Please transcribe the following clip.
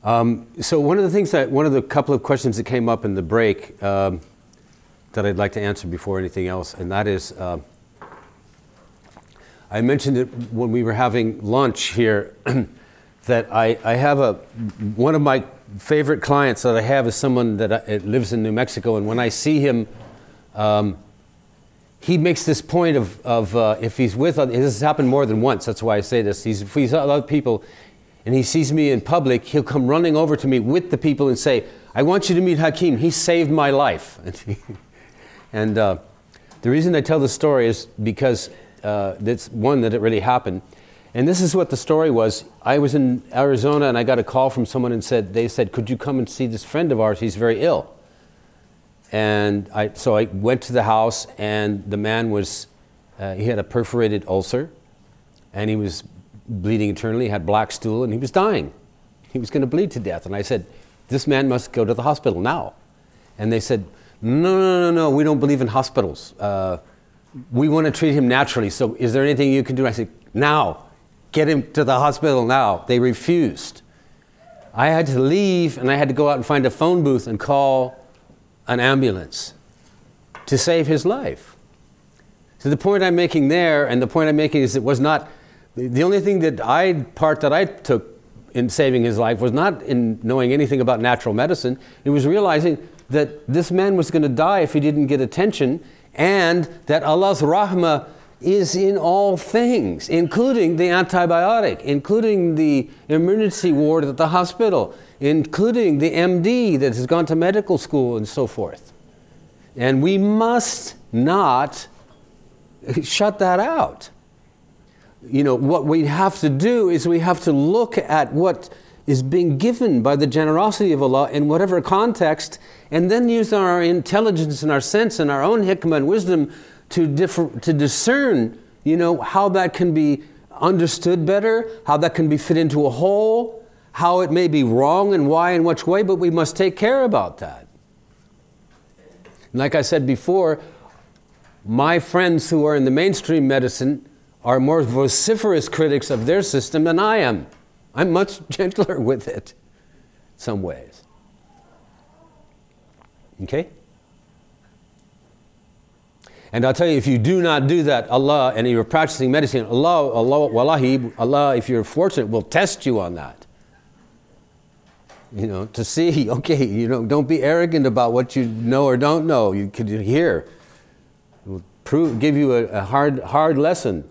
So one of the couple of questions that came up in the break that I'd like to answer before anything else, and that is, I mentioned it when we were having lunch here, that I have one of my favorite clients that I have is someone that lives in New Mexico, and when I see him, he makes this point of if he's with, this has happened more than once, that's why I say this, if he's with other people, and he sees me in public, he'll come running over to me with the people and say, I want you to meet Hakim, he saved my life. And the reason I tell the story is because it's one, that it really happened. And this is what the story was. I was in Arizona and I got a call from someone and they said, could you come and see this friend of ours, he's very ill. And so I went to the house, and the man was, he had a perforated ulcer, and he was bleeding internally, he had black stool, and he was dying. He was going to bleed to death. And I said, this man must go to the hospital now. And they said, no, we don't believe in hospitals. We want to treat him naturally, so is there anything you can do? I said, now, get him to the hospital now. They refused. I had to leave, and I had to go out and find a phone booth and call an ambulance to save his life. So the point I'm making there, and the point I'm making is it was not, the only thing part that I took in saving his life was not in knowing anything about natural medicine. It was realizing that this man was going to die if he didn't get attention, and that Allah's rahmah is in all things, including the antibiotic, including the emergency ward at the hospital, including the MD that has gone to medical school and so forth. And we must not shut that out. You know, what we have to do is we have to look at what is being given by the generosity of Allah in whatever context, and then use our intelligence and our sense and our own hikmah and wisdom to discern, you know, how that can be understood better, how that can be fit into a whole, how it may be wrong and why and which way, but we must take care about that. Like I said before, my friends who are in the mainstream medicine are more vociferous critics of their system than I am. I'm much gentler with it, in some ways. Okay? And I'll tell you, if you do not do that, Allah, and you're practicing medicine, Allah, if you're fortunate, will test you on that. You know, to see, okay, you know, don't be arrogant about what you know or don't know. You could hear. It will give you a hard lesson.